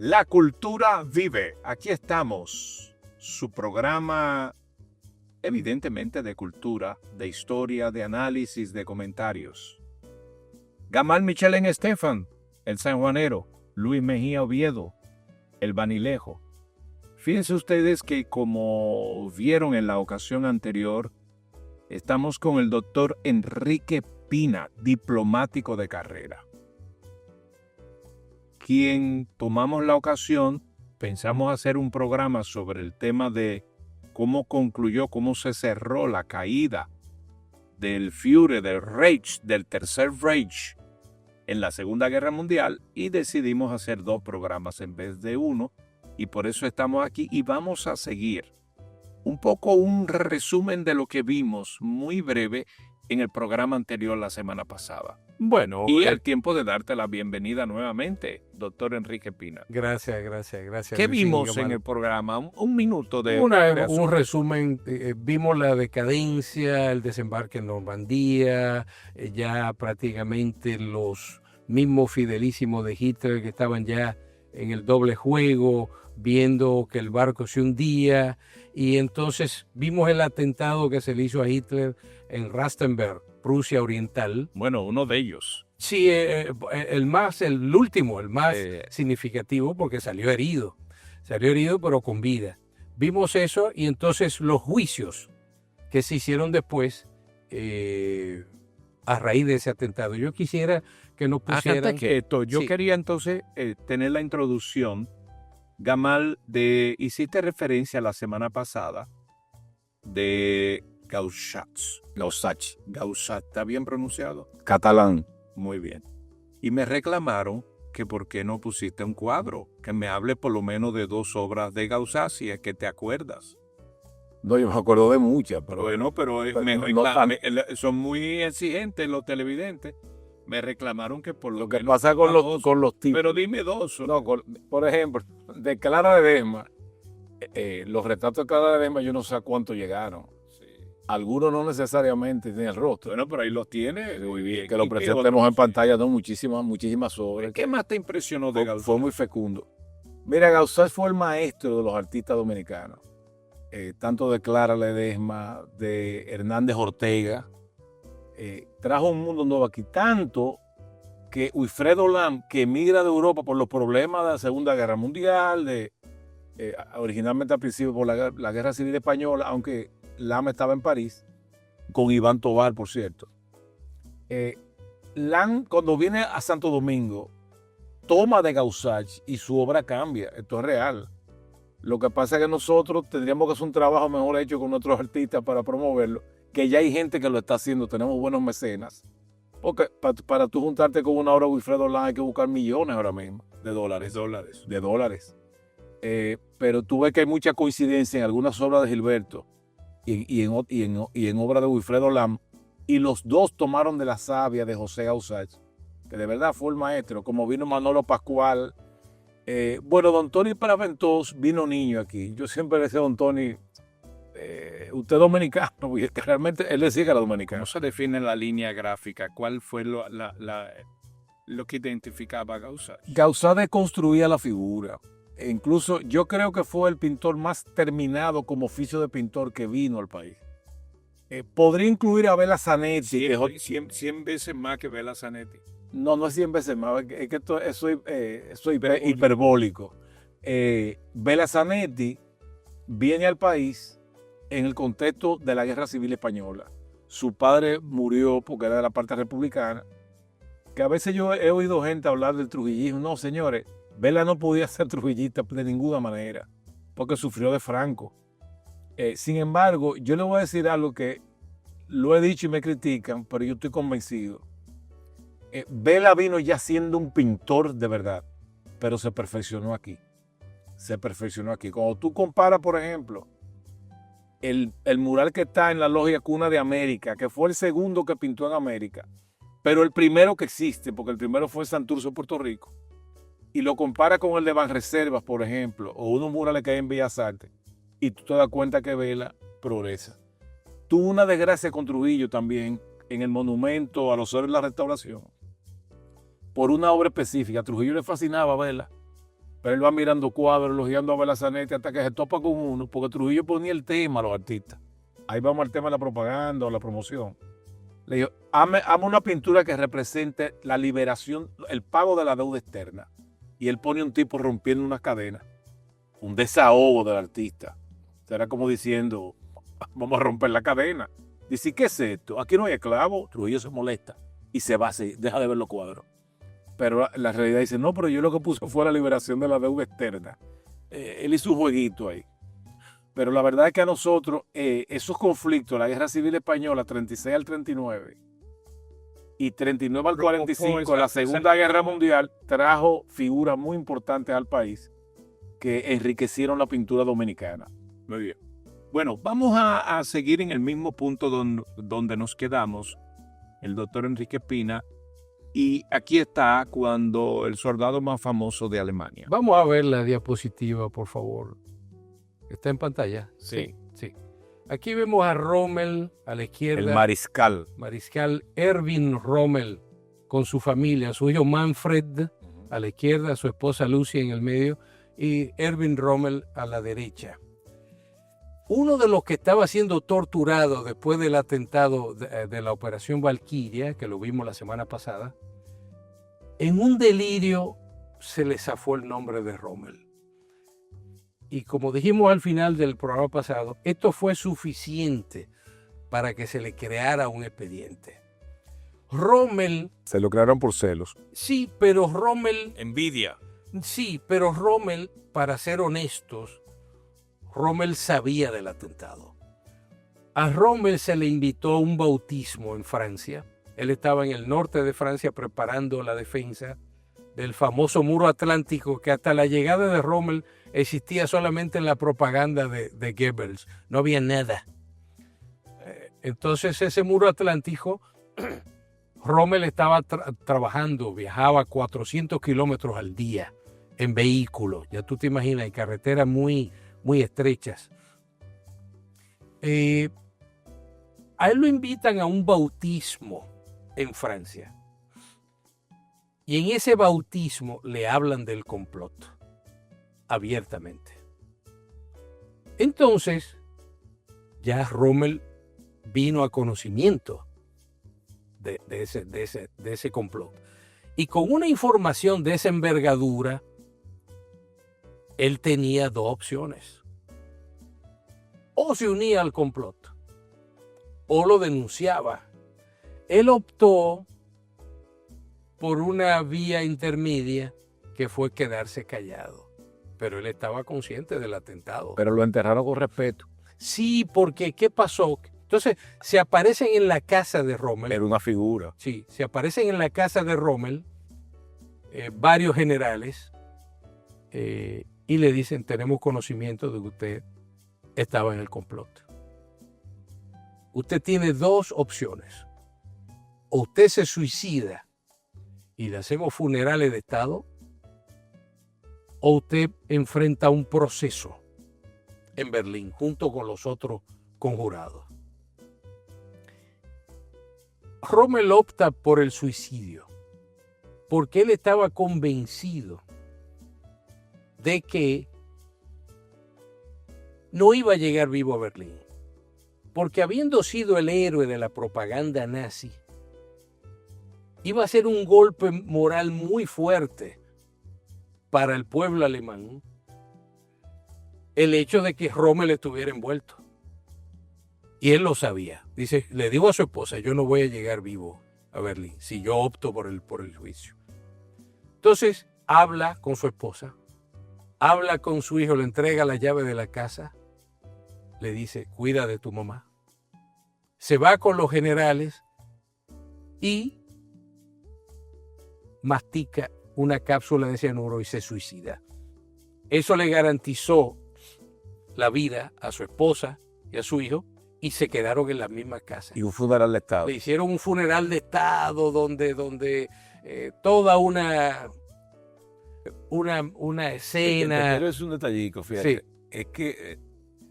La cultura vive. Aquí estamos. Su programa, evidentemente, de cultura, de historia, de análisis, de comentarios. Gamal Michelén Estefan, el sanjuanero. Luis Mejía Oviedo, el Banilejo. Fíjense ustedes que, como vieron en la ocasión anterior, estamos con el doctor Enrique Pina, diplomático de carrera, quien tomamos la ocasión, pensamos hacer un programa sobre el tema de cómo concluyó, cómo se cerró la caída del Führer, del Reich, del Tercer Reich en la Segunda Guerra Mundial, y decidimos hacer 2 programas en vez de 1, y por eso estamos aquí y vamos a seguir un poco un resumen de lo que vimos muy breve en el programa anterior la semana pasada. Bueno, y el tiempo de darte la bienvenida nuevamente, doctor Enrique Pina. Gracias. ¿Qué vimos en el programa? Un minuto de un resumen. Vimos la decadencia, el desembarque en Normandía, ya prácticamente los mismos fidelísimos de Hitler que estaban ya en el doble juego, viendo que el barco se hundía, y entonces vimos el atentado que se le hizo a Hitler en Rastenburg, Prusia Oriental. Bueno, uno de ellos. Sí, el último, el más significativo, porque salió herido, pero con vida. Vimos eso, y entonces los juicios que se hicieron después a raíz de ese atentado. Yo quisiera que nos pusieran... Yo quería entonces tener la introducción. Gamal, hiciste referencia la semana pasada de Gauchat. Gauchat, ¿está bien pronunciado? Catalán. Muy bien. Y me reclamaron que por qué no pusiste un cuadro, que me hable por lo menos de 2 obras de Gauchat, si es que te acuerdas. No, yo me acuerdo de muchas, pero... Bueno, pero son muy exigentes los televidentes. Me reclamaron que por lo que pasa con los tipos. Pero dime 2. No, por ejemplo, de Clara Ledesma, los retratos de Clara Ledesma yo no sé a cuánto llegaron. Sí. Algunos no necesariamente tienen el rostro. Bueno, pero ahí los tiene. Muy bien. Que lo presentemos en pantalla, ¿no? Muchísimas obras. ¿Qué más te impresionó de Gauchat? Fue muy fecundo. Mira, Gauchat fue el maestro de los artistas dominicanos. Tanto de Clara Ledesma, de Hernández Ortega. Trajo un mundo nuevo aquí, tanto que Wilfredo Lam, que emigra de Europa por los problemas de la Segunda Guerra Mundial, originalmente al principio por la Guerra Civil Española, aunque Lam estaba en París, con Iván Tovar, por cierto. Lam, cuando viene a Santo Domingo, toma de Gauchat y su obra cambia. Esto es real. Lo que pasa es que nosotros tendríamos que hacer un trabajo mejor hecho con nuestros artistas para promoverlo, que ya hay gente que lo está haciendo, tenemos buenos mecenas. Porque para tú juntarte con una obra de Wilfredo Lam hay que buscar millones ahora mismo de dólares. Pero tú ves que hay mucha coincidencia en algunas obras de Gilberto y en obras de Wilfredo Lam, y los 2 tomaron de la savia de José Gauchat, que de verdad fue el maestro, como vino Manolo Pascual. Don Tony Paraventós vino niño aquí. Yo siempre le decía a don Tony, usted es dominicano, porque realmente él decía que era dominicano. No se define la línea gráfica. ¿Cuál fue lo que identificaba a Gauchat? Gauchat deconstruía la figura. Incluso yo creo que fue el pintor más terminado como oficio de pintor que vino al país. Podría incluir a Bela Zanetti. 100 veces más que Bela Zanetti. No es 100 veces más, es que soy hiperbólico. Bela Zanetti viene al país en el contexto de la Guerra Civil Española. Su padre murió porque era de la parte republicana. Que a veces yo he oído gente hablar del trujillismo. No, señores, Bela no podía ser trujillista de ninguna manera, porque sufrió de Franco. Sin embargo, yo le voy a decir algo que lo he dicho y me critican, pero yo estoy convencido. Bela vino ya siendo un pintor de verdad, pero se perfeccionó aquí. Cuando tú comparas, por ejemplo, el mural que está en la Logia Cuna de América, que fue el segundo que pintó en América, pero el primero que existe, porque el primero fue en Santurce, Puerto Rico, y lo compara con el de Banreservas, por ejemplo, o unos murales que hay en Bellas Artes, y tú te das cuenta que Bela progresa. Tuvo una desgracia con Trujillo también, en el monumento a los héroes de la Restauración, por una obra específica. A Trujillo le fascinaba Bela, Pero él va mirando cuadros, elogiando a Belazanetti hasta que se topa con uno, porque Trujillo ponía el tema a los artistas. Ahí vamos al tema de la propaganda o la promoción. Le digo, hazme una pintura que represente la liberación, el pago de la deuda externa. Y él pone un tipo rompiendo una cadena, un desahogo del artista. Será como diciendo, vamos a romper la cadena. Dice, ¿qué es esto? Aquí no hay esclavo. Trujillo se molesta y se va así, deja de ver los cuadros. Pero la realidad dice, no, pero yo lo que puse fue la liberación de la deuda externa. Él hizo un jueguito ahí. Pero la verdad es que a nosotros, esos conflictos, la Guerra Civil Española, 36 al 39, y 39 al 45, la Segunda Guerra Mundial, trajo figuras muy importantes al país que enriquecieron la pintura dominicana. Muy bien. Bueno, vamos a seguir en el mismo punto donde nos quedamos, el doctor Enrique Pina. Y aquí está cuando el soldado más famoso de Alemania. Vamos a ver la diapositiva, por favor. ¿Está en pantalla? Sí. Sí. Aquí vemos a Rommel a la izquierda. El mariscal. Mariscal Erwin Rommel con su familia, su hijo Manfred a la izquierda, su esposa Lucy en el medio y Erwin Rommel a la derecha. Uno de los que estaba siendo torturado después del atentado de la Operación Valquiria, que lo vimos la semana pasada, en un delirio se le zafó el nombre de Rommel. Y como dijimos al final del programa pasado, esto fue suficiente para que se le creara un expediente. Rommel... Se lo crearon por celos. Sí, pero Rommel... Envidia. Sí, pero Rommel, para ser honestos, Rommel sabía del atentado. A Rommel se le invitó a un bautismo en Francia. Él estaba en el norte de Francia preparando la defensa del famoso muro atlántico que hasta la llegada de Rommel existía solamente en la propaganda de Goebbels. No había nada. Entonces ese muro atlántico, Rommel estaba trabajando, viajaba 400 kilómetros al día en vehículos. Ya tú te imaginas, en carreteras muy estrechas. A él lo invitan a un bautismo en Francia. Y en ese bautismo le hablan del complot, abiertamente. Entonces, ya Rommel vino a conocimiento de ese complot. Y con una información de esa envergadura, él tenía dos opciones. O se unía al complot, o lo denunciaba. Él optó por una vía intermedia que fue quedarse callado. Pero él estaba consciente del atentado. Pero lo enterraron con respeto. Sí, porque ¿qué pasó? Entonces, se aparecen en la casa de Rommel. Era una figura. Sí, se aparecen en la casa de Rommel varios generales y le dicen, tenemos conocimiento de que usted estaba en el complot. Usted tiene dos opciones. O usted se suicida y le hacemos funerales de Estado, o usted enfrenta un proceso en Berlín junto con los otros conjurados. Rommel opta por el suicidio porque él estaba convencido de que no iba a llegar vivo a Berlín, porque habiendo sido el héroe de la propaganda nazi, iba a ser un golpe moral muy fuerte para el pueblo alemán el hecho de que Rommel estuviera envuelto. Y él lo sabía. Dice, le digo a su esposa, yo no voy a llegar vivo a Berlín si yo opto por el juicio. Entonces habla con su esposa, habla con su hijo, le entrega la llave de la casa, le dice, cuida de tu mamá. Se va con los generales y mastica una cápsula de cianuro y se suicida. Eso le garantizó la vida a su esposa y a su hijo y se quedaron en la misma casa. Y un funeral de Estado. Le hicieron un funeral de Estado donde toda una escena. Pero es un detallico, fíjate. Sí. Es que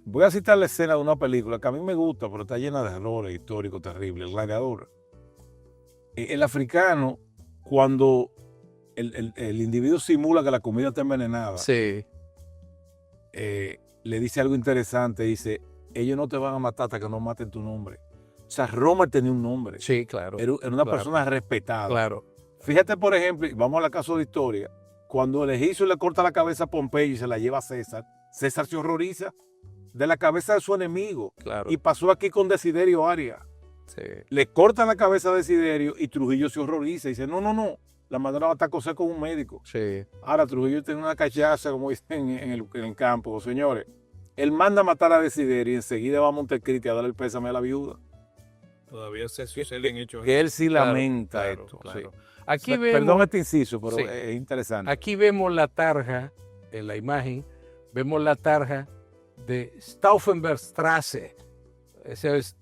voy a citar la escena de una película que a mí me gusta, pero está llena de errores históricos terribles. El Gladiador. El africano, cuando el individuo simula que la comida está envenenada, Sí, le dice algo interesante, dice, ellos no te van a matar hasta que no maten tu nombre. O sea, Rommel tenía un nombre. sí, claro. Era una claro, persona respetada. Claro. Fíjate, por ejemplo, y vamos al caso de historia, cuando el egipcio le corta la cabeza a Pompeyo y se la lleva a César, César se horroriza de la cabeza de su enemigo. Claro. Y pasó aquí con Desiderio Arias. Sí. Le cortan la cabeza a Desiderio y Trujillo se horroriza y dice, no, la mandaron a coser con un médico. Sí. Ahora Trujillo tiene una cachaza, como dicen en el campo. Señores, él manda a matar a Desiderio y enseguida va a Montecristi a darle el pésame a la viuda. Todavía se suceden hechos. Que él sí Claro, lamenta claro, esto. claro. Sí. Aquí vemos, Perdón este inciso, pero Sí. es interesante. aquí vemos la tarja, en la imagen, vemos la tarja de Stauffenbergstraße.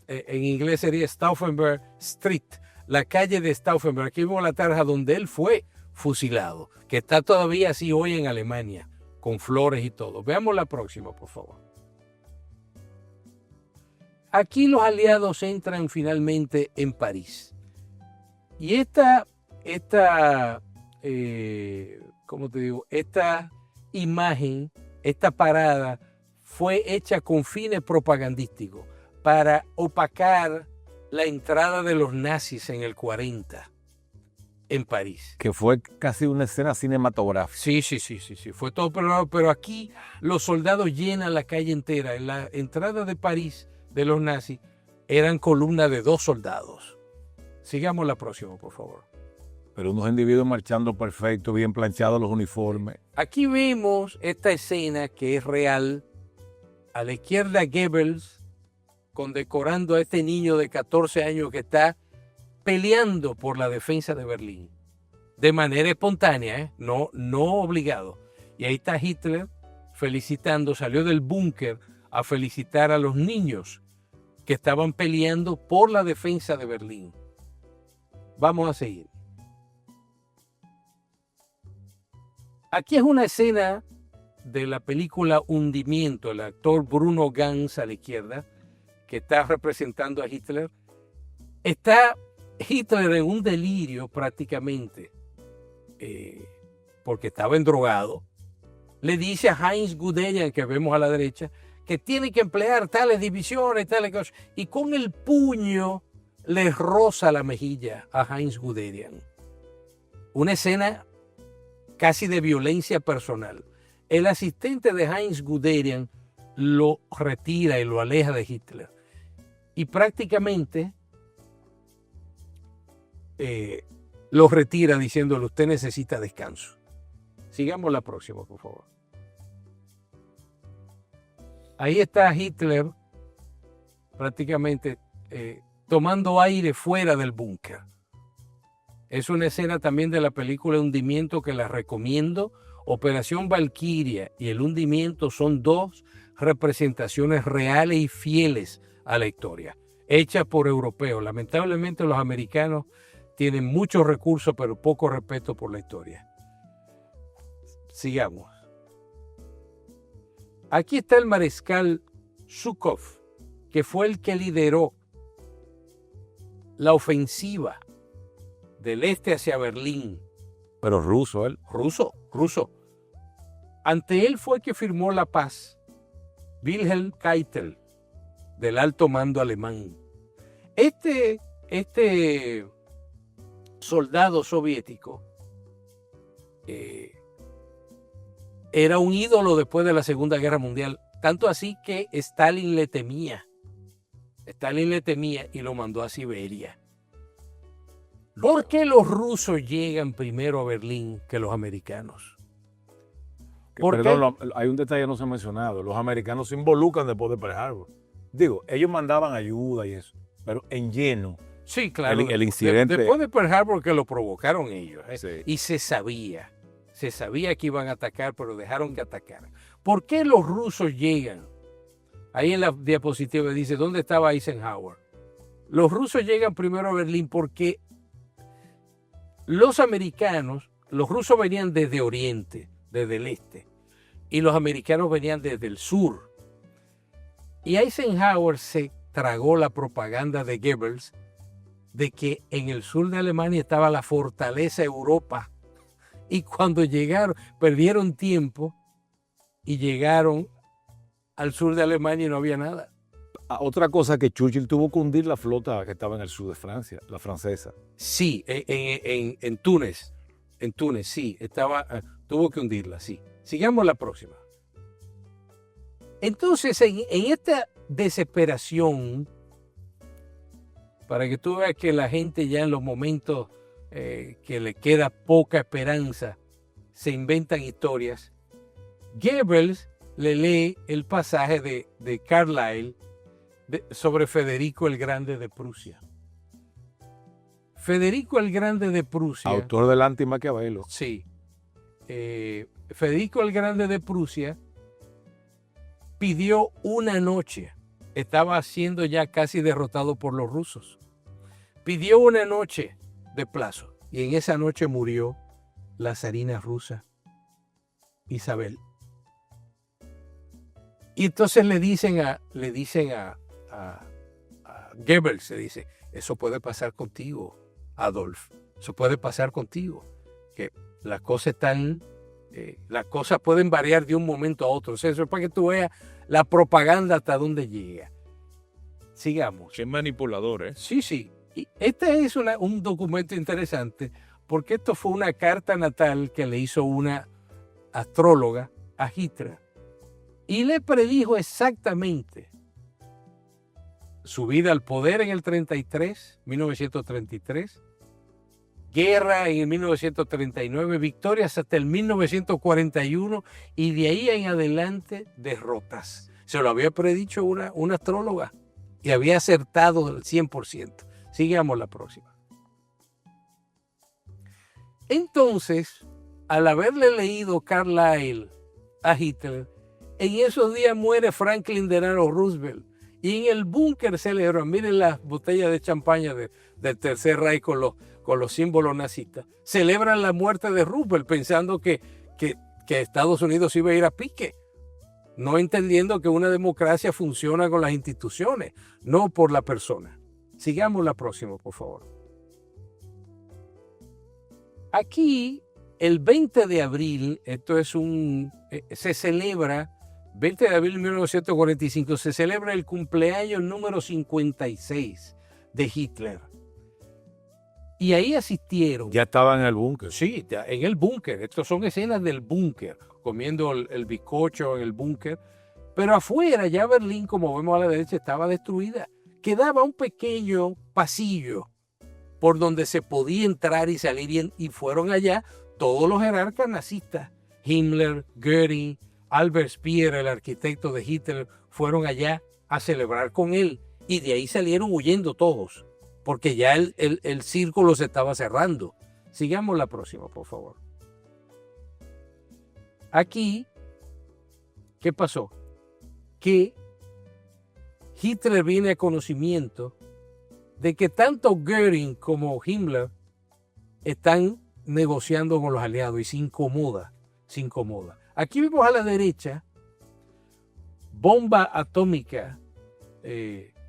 En inglés sería Stauffenberg Street, la calle de Stauffenberg. Aquí vemos la tarja donde él fue fusilado, que está todavía así hoy en Alemania, con flores y todo. Veamos la próxima, por favor. Aquí los aliados entran finalmente en París. Y ¿cómo te digo? Esta imagen, esta parada, fue hecha con fines propagandísticos para opacar la entrada de los nazis en el 40 en París. Que fue casi una escena cinematográfica. Sí. Fue todo preparado, pero aquí los soldados llenan la calle entera. En la entrada de París de los nazis eran columnas de 2 soldados. Sigamos la próxima, por favor. Pero unos individuos marchando perfecto, bien planchados los uniformes. Aquí vemos esta escena que es real. A la izquierda Goebbels condecorando a este niño de 14 años que está peleando por la defensa de Berlín. De manera espontánea, no obligado. Y ahí está Hitler felicitando, salió del búnker a felicitar a los niños que estaban peleando por la defensa de Berlín. Vamos a seguir. Aquí es una escena de la película Hundimiento, el actor Bruno Ganz a la izquierda, que está representando a Hitler. Está Hitler en un delirio prácticamente, porque estaba endrogado. Le dice a Heinz Guderian, que vemos a la derecha, que tiene que emplear tales divisiones, tales cosas, y con el puño le roza la mejilla a Heinz Guderian. Una escena casi de violencia personal. El asistente de Heinz Guderian lo retira y lo aleja de Hitler. Y prácticamente lo retira diciéndole, usted necesita descanso. Sigamos la próxima, por favor. Ahí está Hitler prácticamente tomando aire fuera del búnker. Es una escena también de la película Hundimiento que la recomiendo. Operación Valquiria y el hundimiento son 2 representaciones reales y fieles a la historia, hechas por europeos. Lamentablemente los americanos tienen muchos recursos pero poco respeto por la historia. Sigamos. Aquí está el mariscal Zhukov, que fue el que lideró la ofensiva del este hacia Berlín. Pero ruso él. Ruso. Ante él fue que firmó la paz Wilhelm Keitel, del alto mando alemán. Este soldado soviético era un ídolo después de la Segunda Guerra Mundial, tanto así que Stalin le temía y lo mandó a Siberia. ¿Por qué los rusos llegan primero a Berlín que los americanos? Perdón, hay un detalle que no se ha mencionado. Los americanos se involucran después de Pearl Harbor. Digo, ellos mandaban ayuda y eso, pero en lleno. Sí, claro. El incidente. Después de Pearl Harbor que lo provocaron ellos. Sí. Y se sabía que iban a atacar, pero dejaron que atacaran. ¿Por qué los rusos llegan? Ahí en la diapositiva dice, ¿dónde estaba Eisenhower? Los rusos llegan primero a Berlín porque los rusos venían desde Oriente, desde el este, y los americanos venían desde el sur. Y Eisenhower se tragó la propaganda de Goebbels de que en el sur de Alemania estaba la fortaleza Europa Y cuando llegaron, perdieron tiempo y llegaron al sur de Alemania y no había nada. Otra cosa, que Churchill tuvo que hundir la flota que estaba en el sur de Francia, la francesa. Sí, en Túnez. En Túnez, sí. Tuvo que hundirla, sí. Sigamos la próxima. Entonces, en esta desesperación, para que tú veas que la gente ya en los momentos que le queda poca esperanza, se inventan historias, Goebbels le lee el pasaje de Carlyle sobre Federico el Grande de Prusia. Federico el Grande de Prusia. Autor del Anti-Maquiavelo. Sí. Federico el Grande de Prusia pidió una noche. Estaba siendo ya casi derrotado por los rusos. Pidió una noche de plazo. Y en esa noche murió la zarina rusa Isabel. Y entonces le dicen a Goebbels, se dice, eso puede pasar contigo, Adolf. Eso puede pasar contigo. Que las cosas las cosas pueden variar de un momento a otro. O sea, eso es para que tú veas la propaganda hasta dónde llega. Sigamos. Qué manipulador, ¿eh? Sí, sí. Y este es un documento interesante porque esto fue una carta natal que le hizo una astróloga a Hitler y le predijo exactamente su vida al poder en el 1933, guerra en el 1939, victorias hasta el 1941 y de ahí en adelante derrotas. Se lo había predicho una astróloga y había acertado el 100%. Sigamos la próxima. Entonces, al haberle leído Carlyle a Hitler, en esos días muere Franklin Delano Roosevelt y en el búnker celebran, miren las botellas de champaña del Tercer Reich con los símbolos nazistas, celebran la muerte de Roosevelt pensando que Estados Unidos iba a ir a pique, no entendiendo que una democracia funciona con las instituciones, no por la persona. Sigamos la próxima, por favor. Aquí, el 20 de abril, se celebra, 20 de abril de 1945, se celebra el cumpleaños número 56 de Hitler. Y ahí asistieron. Ya estaba en el búnker. Sí, en el búnker. Estas son escenas del búnker, comiendo el bizcocho en el búnker. Pero afuera, ya Berlín, como vemos a la derecha, estaba destruida. Quedaba un pequeño pasillo por donde se podía entrar y salir, y fueron allá todos los jerarcas nazistas. Himmler, Göring, Albert Speer, el arquitecto de Hitler, fueron allá a celebrar con él. Y de ahí salieron huyendo todos, porque ya el círculo se estaba cerrando. Sigamos la próxima, por favor. Aquí, ¿qué pasó? Que Hitler viene a conocimiento de que tanto Göring como Himmler están negociando con los aliados y se incomoda. Aquí vemos a la derecha bomba atómica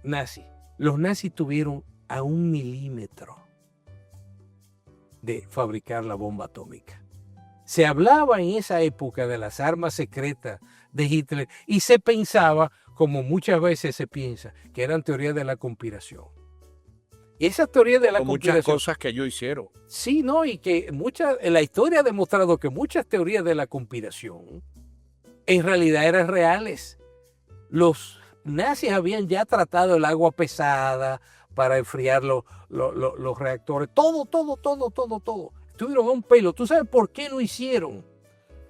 nazi. Los nazis tuvieron a 1 milímetro de fabricar la bomba atómica. Se hablaba en esa época de las armas secretas de Hitler y se pensaba, como muchas veces se piensa, que eran teorías de la conspiración. Y esas teorías de la conspiración... Muchas cosas que ellos hicieron. Sí, ¿no? Y que la historia ha demostrado que muchas teorías de la conspiración en realidad eran reales. Los nazis habían ya tratado el agua pesada para enfriar los reactores. Todo. Estuvieron a un pelo. ¿Tú sabes por qué no hicieron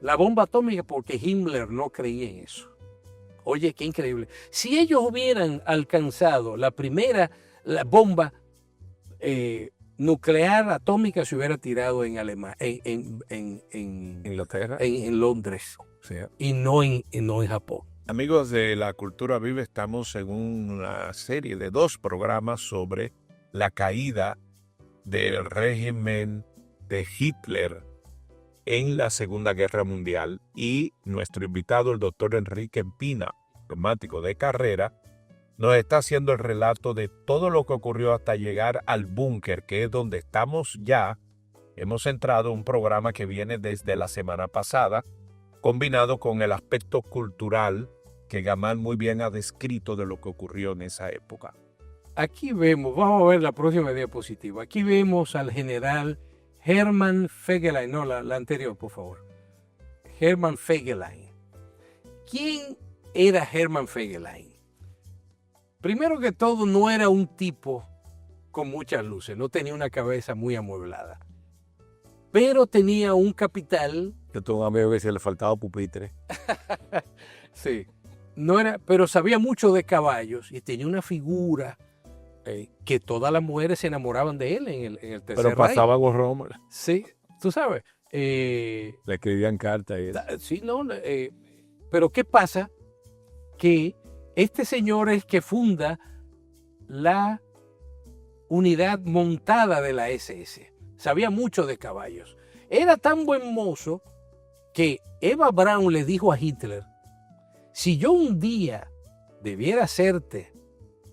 la bomba atómica? Porque Himmler no creía en eso. Oye, qué increíble. Si ellos hubieran alcanzado la bomba nuclear atómica, se hubiera tirado en Alemania, en Inglaterra, en Londres, sí, y no en Japón. Amigos de La Cultura Viva, estamos en una serie de 2 programas sobre la caída del régimen de Hitler en la Segunda Guerra Mundial, y nuestro invitado, el doctor Enrique Empina, diplomático de carrera, nos está haciendo el relato de todo lo que ocurrió hasta llegar al búnker, que es donde estamos ya hemos centrado un programa que viene desde la semana pasada, combinado con el aspecto cultural que Gamal muy bien ha descrito de lo que ocurrió en esa época. Aquí vemos, vamos a ver la próxima diapositiva. Aquí vemos al general Hermann Fegelein. No, la anterior, por favor. Hermann Fegelein. ¿Quién era Hermann Fegelein? Primero que todo, no era un tipo con muchas luces, no tenía una cabeza muy amueblada, pero tenía un capital. Yo tengo un amigo que se le faltaba pupitre. Sí, no era, pero sabía mucho de caballos y tenía una figura que todas las mujeres se enamoraban de él en el Tercer Pero pasaba Reich. gorromo. Sí, tú sabes. Le escribían cartas. Sí, no, pero ¿qué pasa? Que este señor es que funda la unidad montada de la SS. Sabía mucho de caballos. Era tan buen mozo que Eva Braun le dijo a Hitler: si yo un día debiera serte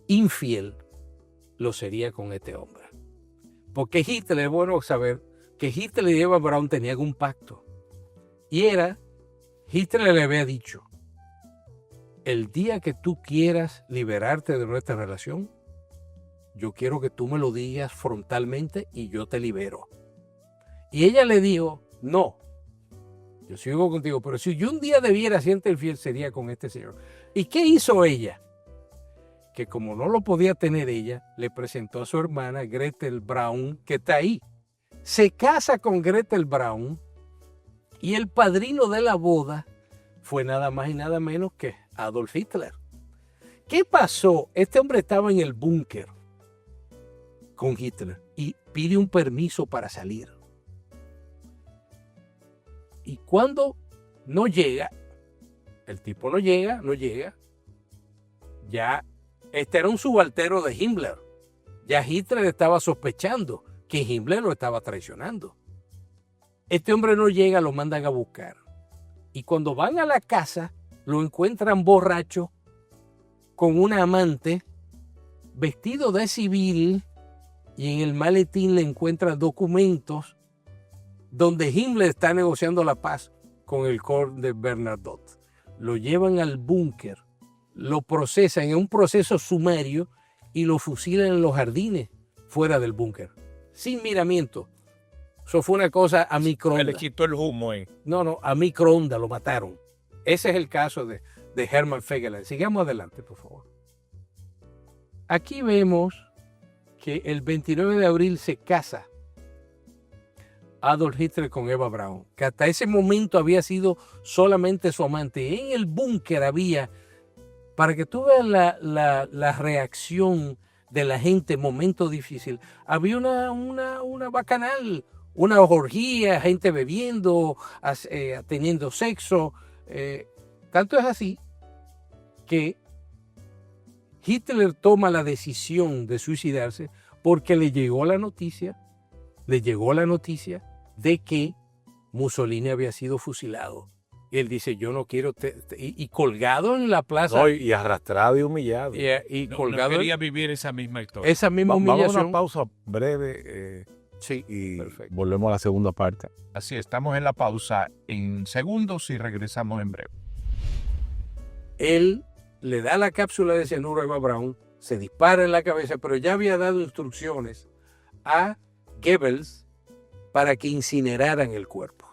infiel, lo sería con este hombre. Porque Hitler, es bueno saber que Hitler y Eva Braun tenían un pacto. Y era, Hitler le había dicho: el día que tú quieras liberarte de nuestra relación, yo quiero que tú me lo digas frontalmente y yo te libero. Y ella le dijo: no, yo sigo contigo, pero si yo un día debiera serte infiel, sería con este señor. ¿Y qué hizo ella? Que como no lo podía tener ella, le presentó a su hermana Gretel Braun, que está ahí. Se casa con Gretel Braun y el padrino de la boda fue nada más y nada menos que Adolf Hitler. ¿Qué pasó? Este hombre estaba en el búnker con Hitler y pide un permiso para salir. Y cuando no llega, el tipo no llega, ya este era un subalterno de Himmler. Ya Hitler estaba sospechando que Himmler lo estaba traicionando. Este hombre no llega, lo mandan a buscar. Y cuando van a la casa, lo encuentran borracho, con una amante, vestido de civil, y en el maletín le encuentran documentos donde Himmler está negociando la paz con el Corps de Bernadotte. Lo llevan al búnker, lo procesan en un proceso sumario y lo fusilan en los jardines fuera del búnker, sin miramiento. Eso fue una cosa a microondas. Le quitó el humo. No, a microondas lo mataron. Ese es el caso de Hermann Fegelein. Sigamos adelante, por favor. Aquí vemos que el 29 de abril se casa Adolf Hitler con Eva Braun, que hasta ese momento había sido solamente su amante. En el búnker había, para que tú veas la reacción de la gente en momentos difíciles, había una bacanal, una orgía, gente bebiendo, teniendo sexo. Tanto es así que Hitler toma la decisión de suicidarse porque le llegó la noticia de que Mussolini había sido fusilado. Y él dice: yo no quiero, y colgado en la plaza. No, y arrastrado y humillado. Y colgado. No quería vivir esa misma historia. Esa misma humillación. Vamos a una pausa breve Sí, y perfecto. volvemos a la segunda parte. Así, estamos en la pausa en segundos y regresamos en breve. Él le da la cápsula de cianuro a Eva Braun, se dispara en la cabeza, pero ya había dado instrucciones a Goebbels para que incineraran el cuerpo.